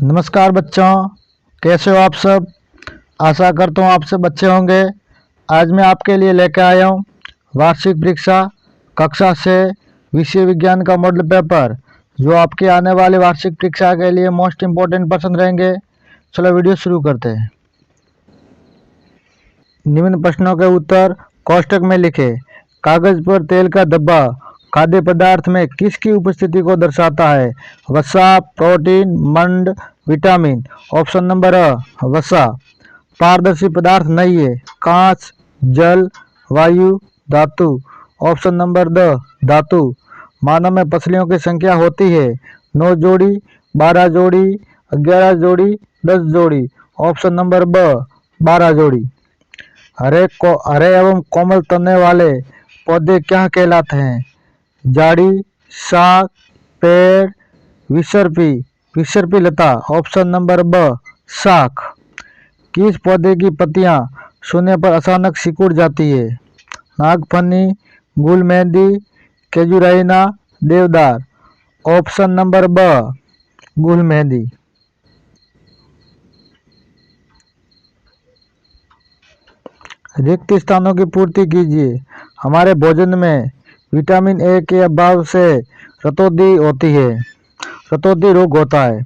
नमस्कार बच्चों, कैसे हो आप सब। आशा करता हूँ आप सब अच्छे होंगे। आज मैं आपके लिए लेकर आया हूँ वार्षिक परीक्षा कक्षा से विषय विज्ञान का मॉडल पेपर, जो आपके आने वाले वार्षिक परीक्षा के लिए मोस्ट इम्पोर्टेंट प्रश्न रहेंगे। चलो वीडियो शुरू करते हैं। निम्न प्रश्नों के उत्तर कोष्टक में लिखें। कागज पर तेल का धब्बा खाद्य पदार्थ में किसकी उपस्थिति को दर्शाता है? वसा, प्रोटीन, मंड, विटामिन। ऑप्शन नंबर अ वसा। पारदर्शी पदार्थ नहीं है। कांच, जल, वायु, धातु। ऑप्शन नंबर द धातु। मानव में पसलियों की संख्या होती है 9 जोड़ी, 12 जोड़ी, 11 जोड़ी, 10 जोड़ी। ऑप्शन नंबर ब 12 जोड़ी। हरे एवं कोमल तने वाले पौधे क्या कहलाते हैं? झाड़ी, शाक, पेड़, विसर्पी लता। ऑप्शन नंबर ब शाक। किस पौधे की पत्तियां सोने पर अचानक सिकुड़ जाती है? नागफनी, गुल मेहंदी, केजुराइना, देवदार। ऑप्शन नंबर ब गुल मेहंदी। रिक्त स्थानों की पूर्ति कीजिए। हमारे भोजन में विटामिन ए के अभाव से रतौंधी होती है। रतौंधी रोग होता है।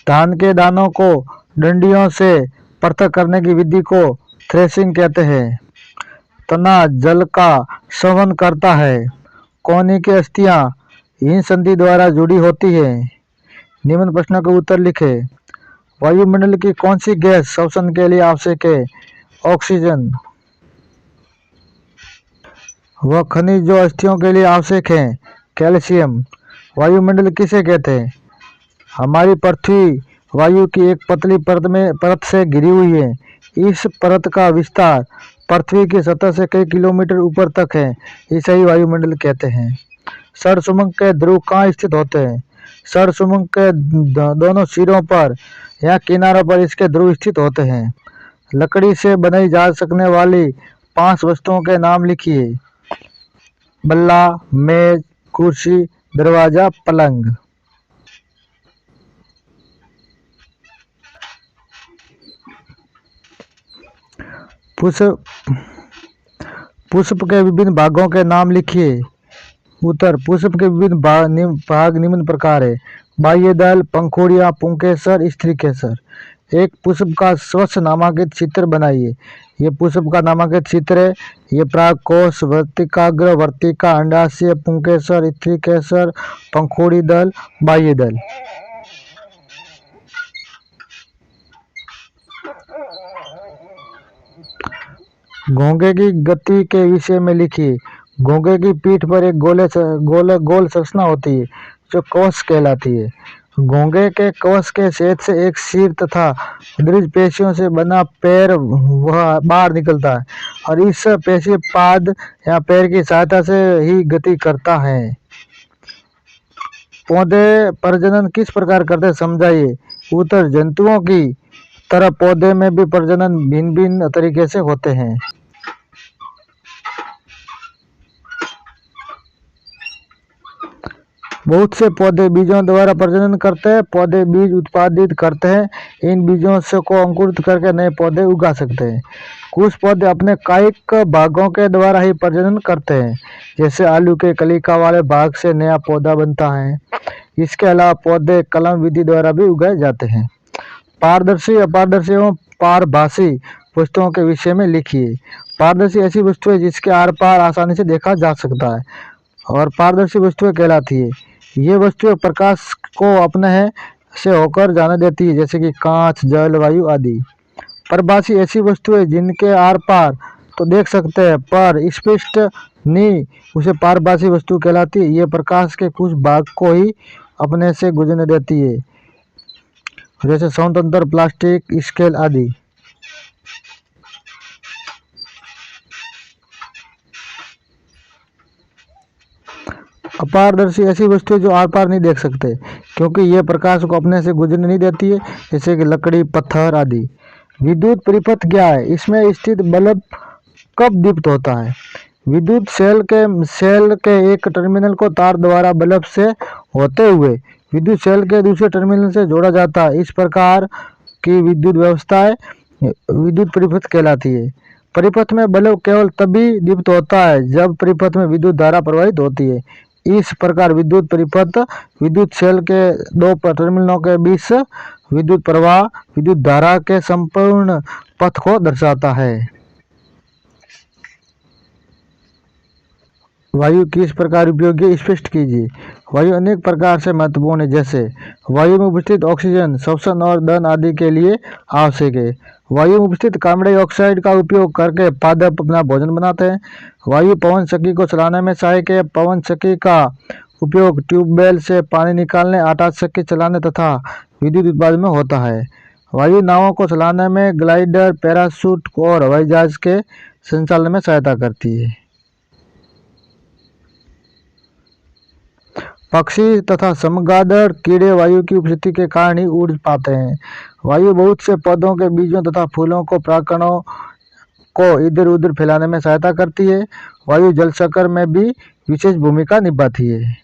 धान के दानों को डंडियों से पृथक करने की विधि को थ्रेसिंग कहते हैं। तना जल का संवहन करता है। कोहनी की अस्थियां हिम संधि द्वारा जुड़ी होती है। निम्न प्रश्नों के उत्तर लिखें। वायुमंडल की कौन सी गैस श्वसन के लिए आवश्यक है? ऑक्सीजन। वह खनिज जो अस्थियों के लिए आवश्यक है? कैल्शियम। वायुमंडल किसे कहते हैं? हमारी पृथ्वी वायु की एक पतली परत से घिरी हुई है। इस परत का विस्तार पृथ्वी की सतह से कई किलोमीटर ऊपर तक है। इसे ही वायुमंडल कहते हैं। षडसुमंग के ध्रुव कहाँ स्थित होते हैं? षडसुमंग के दोनों सिरों पर या किनारों पर इसके ध्रुव स्थित होते हैं। लकड़ी से बनाई जा सकने वाली 5 वस्तुओं के नाम लिखिए। बल्ला, मेज, कुर्सी, दरवाजा, पलंग। पुष्प के विभिन्न भागों के नाम लिखिए। उत्तर। पुष्प के विभिन्न भाग निम्न प्रकार है। बाह्य दल, पंखुड़ियां, पुंकेसर, स्त्रीकेसर। एक पुष्प का स्वच्छ नामांकित चित्र बनाइए। ये पुष्प का नामांकित चित्र है। ये प्रागकोश, वर्तिकाग्र, वर्तिका, अंडाशय, पुंकेसर, स्त्रीकेसर, पंखुड़ी दल, बाह्य दल। घोंघे की गति के विषय में लिखिए। घोंघे की पीठ पर एक गोल संरचना होती है जो कवच कहलाती है। घोंघे के कवच के छेद से एक सिर तथा दृढ़ पेशियों से बना पैर वह बाहर निकलता है और इस पेशी पाद या पैर की सहायता से ही गति करता है। पौधे प्रजनन किस प्रकार करते समझाइए। उत्तर। जंतुओं की तरह पौधे में भी प्रजनन भिन्न भिन्न तरीके से होते हैं। बहुत से पौधे बीजों द्वारा प्रजनन करते हैं। पौधे बीज उत्पादित करते हैं। इन बीजों से को अंकुरित करके नए पौधे उगा सकते हैं। कुछ पौधे अपने कायिक भागों के द्वारा ही प्रजनन करते हैं, जैसे आलू के कलिका वाले भाग से नया पौधा बनता है। इसके अलावा पौधे कलम विधि द्वारा भी उगाए जाते हैं। पारदर्शी, अपारदर्शी एवं पारभासी वस्तुओं के विषय में लिखिए। पारदर्शी ऐसी वस्तु है जिसके आर पार आसानी से देखा जा सकता है और पारदर्शी वस्तुएं कहलाती है। ये वस्तुएं प्रकाश को अपने से होकर जाने देती है, जैसे कि कांच, जल, वायु आदि। परभासी ऐसी वस्तुएं जिनके आर पार तो देख सकते हैं पर स्पष्ट नहीं, उसे पारभासी वस्तु कहलाती है। ये प्रकाश के कुछ भाग को ही अपने से गुजरने देती है, जैसे स्वतंत्र, प्लास्टिक, स्केल आदि। अपारदर्शी ऐसी वस्तुएं जो आर पार नहीं देख सकते, क्योंकि ये प्रकाश को अपने से गुजरने नहीं देती है, जैसे कि लकड़ी, पत्थर आदि। विद्युत परिपथ क्या है? इसमें स्थित बल्ब कब दीप्त होता है? विद्युत सेल के एक टर्मिनल को तार द्वारा बल्ब से होते हुए विद्युत सेल के दूसरे टर्मिनल से जोड़ा जाता है। इस प्रकार की विद्युत व्यवस्थाएं विद्युत परिपथ कहलाती है। परिपथ में बल्ब केवल तभी दीप्त होता है जब परिपथ में विद्युत धारा प्रवाहित होती है। इस प्रकार विद्युत परिपथ विद्युत सेल के दो टर्मिनलों के बीच विद्युत प्रवाह विद्युत धारा के संपूर्ण पथ को दर्शाता है। वायु किस प्रकार उपयोगी है, स्पष्ट कीजिए। वायु अनेक प्रकार से महत्वपूर्ण है, जैसे वायु में उपस्थित ऑक्सीजन श्वसन और दहन आदि के लिए आवश्यक है। वायु में उपस्थित कार्बन डाइऑक्साइड का उपयोग करके पादप अपना भोजन बनाते हैं। वायु पवन चक्की को चलाने में सहायक है। पवन चक्की का उपयोग ट्यूबवेल से पानी निकालने, आटा चक्की चलाने तथा विद्युत उत्पादन में होता है। वायु नावों को चलाने में ग्लाइडर, पैराशूट और हवाई जहाज के संचालन में सहायता करती है। पक्षी तथा चमगादड़ कीड़े वायु की उपस्थिति के कारण ही उड़ पाते हैं। वायु बहुत से पौधों के बीजों तथा फूलों को परागकणों को इधर उधर फैलाने में सहायता करती है। वायु जल चक्र में भी विशेष भूमिका निभाती है।